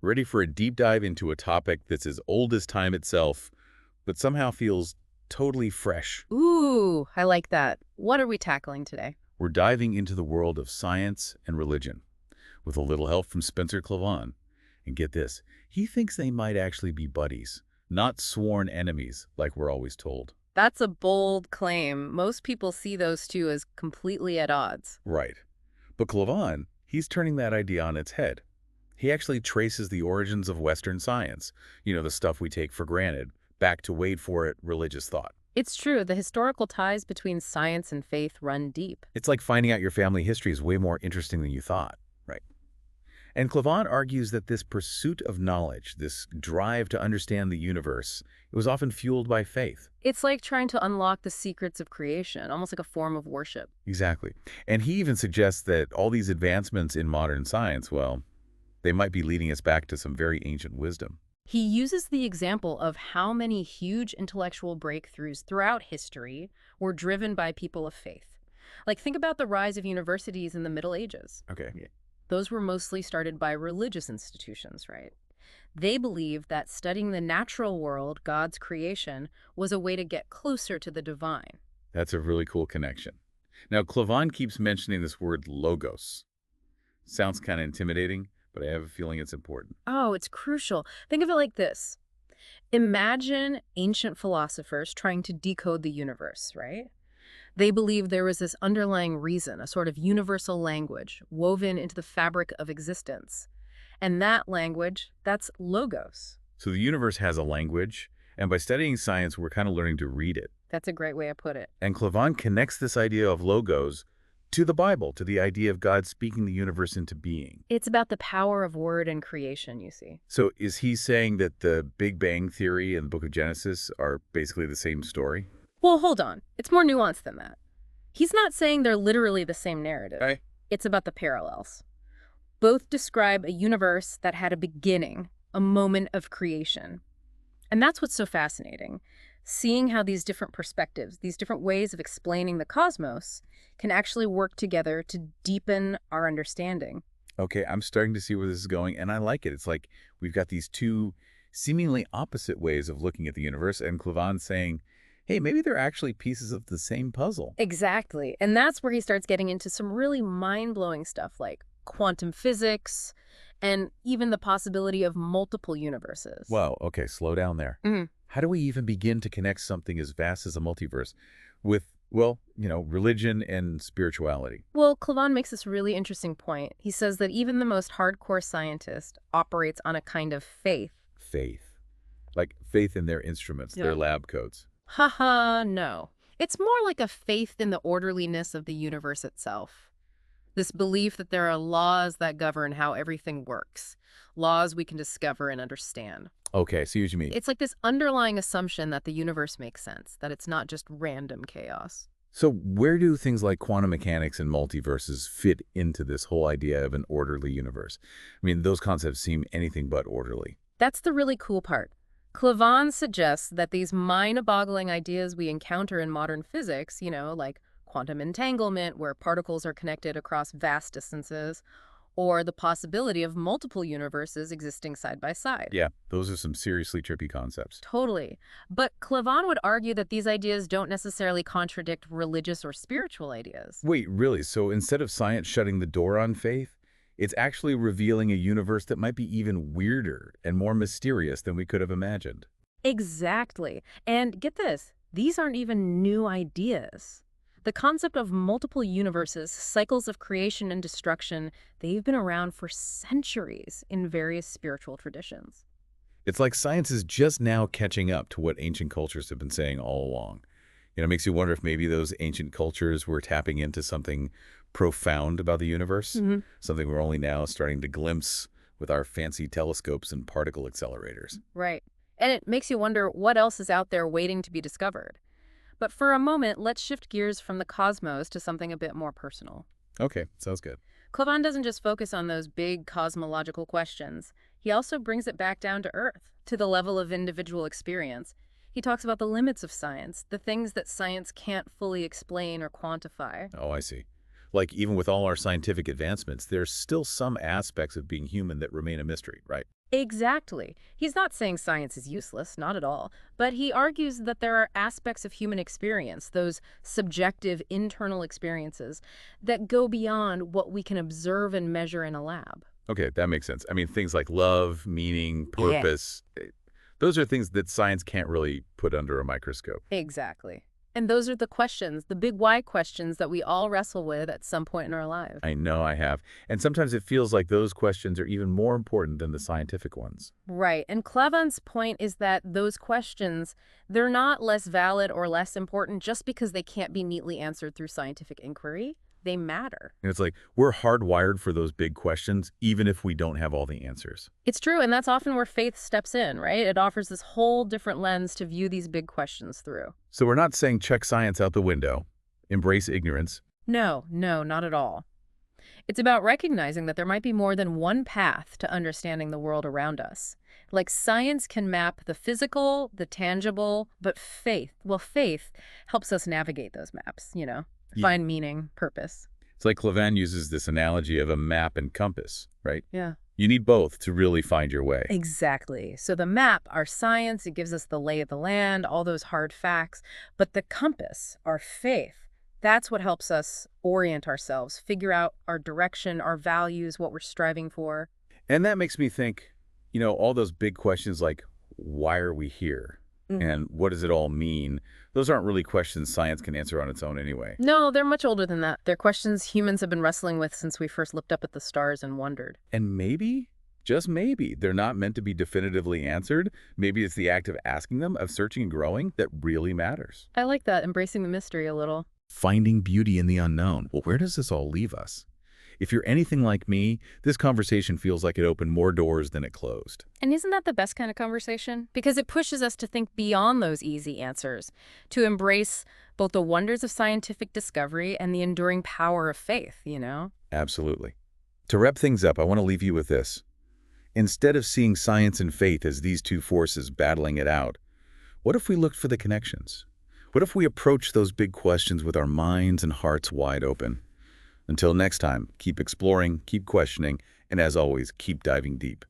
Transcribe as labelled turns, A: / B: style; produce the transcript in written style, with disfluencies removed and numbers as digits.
A: Ready for a deep dive into a topic that's as old as time itself, but somehow feels totally fresh.
B: Ooh, I like that. What are we tackling today?
A: We're diving into the world of science and religion, with a little help from Spencer Klavan. And get this, he thinks they might actually be buddies, not sworn enemies like we're always told.
B: That's a bold claim. Most people see those two as completely at odds.
A: Right. But Klavan, he's turning that idea on its head. He actually traces the origins of Western science, the stuff we take for granted, back to, wait for it, religious thought.
B: It's true, the historical ties between science and faith run deep.
A: It's like finding out your family history is way more interesting than you thought, right? And Klavan argues that this pursuit of knowledge, this drive to understand the universe, it was often fueled by faith.
B: It's like trying to unlock the secrets of creation, almost like a form of worship.
A: Exactly. And he even suggests that all these advancements in modern science, well, they might be leading us back to some very ancient wisdom.
B: He uses the example of how many huge intellectual breakthroughs throughout history were driven by people of faith. Like, think about the rise of universities in the Middle Ages.
A: Okay.
B: Those were mostly started by religious institutions, right? They believed that studying the natural world, God's creation, was a way to get closer to the divine.
A: That's a really cool connection. Now, Klavan keeps mentioning this word logos. Sounds kind of intimidating, but I have a feeling it's important.
B: Oh, it's crucial. Think of it like this. Imagine ancient philosophers trying to decode the universe, right? They believed there was this underlying reason, a sort of universal language woven into the fabric of existence. And that language, that's logos.
A: So the universe has a language, and by studying science, we're kind of learning to read it.
B: That's a great way to put it.
A: And Klavan connects this idea of logos to the Bible, to the idea of God speaking the universe into being.
B: It's about the power of word and creation, you see.
A: So is he saying that the Big Bang Theory and the Book of Genesis are basically the same story?
B: Well, hold on. It's more nuanced than that. He's not saying they're literally the same narrative.
A: Okay.
B: It's about the parallels. Both describe a universe that had a beginning, a moment of creation. And that's what's so fascinating. Seeing how these different perspectives, these different ways of explaining the cosmos, can actually work together to deepen our understanding.
A: Okay, I'm starting to see where this is going, and I like it. It's like we've got these two seemingly opposite ways of looking at the universe, and Klavan's saying, hey, maybe they're actually pieces of the same puzzle.
B: Exactly. And that's where he starts getting into some really mind-blowing stuff like quantum physics and even the possibility of multiple universes.
A: Wow, okay, slow down there.
B: Mhm.
A: How do we even begin to connect something as vast as a multiverse with, well, religion and spirituality?
B: Well, Klavan makes this really interesting point. He says that even the most hardcore scientist operates on a kind of faith.
A: Faith. Like faith in their instruments,
B: Yeah.
A: their lab coats.
B: Haha, no. It's more like a faith in the orderliness of the universe itself. This belief that there are laws that govern how everything works, laws we can discover and understand.
A: Okay, see what you mean.
B: It's like this underlying assumption that the universe makes sense, that it's not just random chaos.
A: So where do things like quantum mechanics and multiverses fit into this whole idea of an orderly universe? I mean, those concepts seem anything but orderly.
B: That's the really cool part. Klavan suggests that these mind-boggling ideas we encounter in modern physics, like quantum entanglement, where particles are connected across vast distances, or the possibility of multiple universes existing side by side.
A: Yeah, those are some seriously trippy concepts.
B: Totally. But Klavan would argue that these ideas don't necessarily contradict religious or spiritual ideas.
A: Wait, really? So instead of science shutting the door on faith, it's actually revealing a universe that might be even weirder and more mysterious than we could have imagined.
B: Exactly. And get this, these aren't even new ideas. The concept of multiple universes, cycles of creation and destruction, they've been around for centuries in various spiritual traditions.
A: It's like science is just now catching up to what ancient cultures have been saying all along. It makes you wonder if maybe those ancient cultures were tapping into something profound about the universe, something we're only now starting to glimpse with our fancy telescopes and particle accelerators.
B: Right. And it makes you wonder what else is out there waiting to be discovered. But for a moment, let's shift gears from the cosmos to something a bit more personal.
A: Okay, sounds good.
B: Klavan doesn't just focus on those big cosmological questions. He also brings it back down to Earth, to the level of individual experience. He talks about the limits of science, the things that science can't fully explain or quantify.
A: Oh, I see. Like, even with all our scientific advancements, there's still some aspects of being human that remain a mystery, right?
B: Exactly. He's not saying science is useless, not at all. But he argues that there are aspects of human experience, those subjective internal experiences, that go beyond what we can observe and measure in a lab.
A: Okay, that makes sense. I mean, things like love, meaning,
B: Yeah.
A: purpose, those are things that science can't really put under a microscope.
B: Exactly. And those are the questions, the big why questions that we all wrestle with at some point in our lives.
A: I know I have. And sometimes it feels like those questions are even more important than the scientific ones.
B: Right. And Klavan's point is that those questions, they're not less valid or less important just because they can't be neatly answered through scientific inquiry. They matter.
A: And it's like we're hardwired for those big questions, even if we don't have all the answers.
B: It's true, and that's often where faith steps in, right? It offers this whole different lens to view these big questions through.
A: So we're not saying check science out the window, embrace ignorance.
B: No, no, not at all. It's about recognizing that there might be more than one path to understanding the world around us. Like science can map the physical, the tangible, but faith helps us navigate those maps,
A: Ye-
B: find meaning, purpose.
A: It's like Klavan uses this analogy of a map and compass, right?
B: Yeah.
A: You need both to really find your way.
B: Exactly. So the map, our science, it gives us the lay of the land, all those hard facts. But the compass, our faith, that's what helps us orient ourselves, figure out our direction, our values, what we're striving for.
A: And that makes me think, all those big questions like, why are we here? And what does it all mean? Those aren't really questions science can answer on its own anyway.
B: No, they're much older than that. They're questions humans have been wrestling with since we first looked up at the stars and wondered.
A: And maybe, just maybe, they're not meant to be definitively answered. Maybe it's the act of asking them, of searching and growing, that really matters.
B: I like that, embracing the mystery a little.
A: Finding beauty in the unknown. Well, where does this all leave us? If you're anything like me, this conversation feels like it opened more doors than it closed.
B: And isn't that the best kind of conversation? Because it pushes us to think beyond those easy answers, to embrace both the wonders of scientific discovery and the enduring power of faith.
A: Absolutely. To wrap things up, I want to leave you with this. Instead of seeing science and faith as these two forces battling it out, what if we looked for the connections? What if we approached those big questions with our minds and hearts wide open? Until next time, keep exploring, keep questioning, and as always, keep diving deep.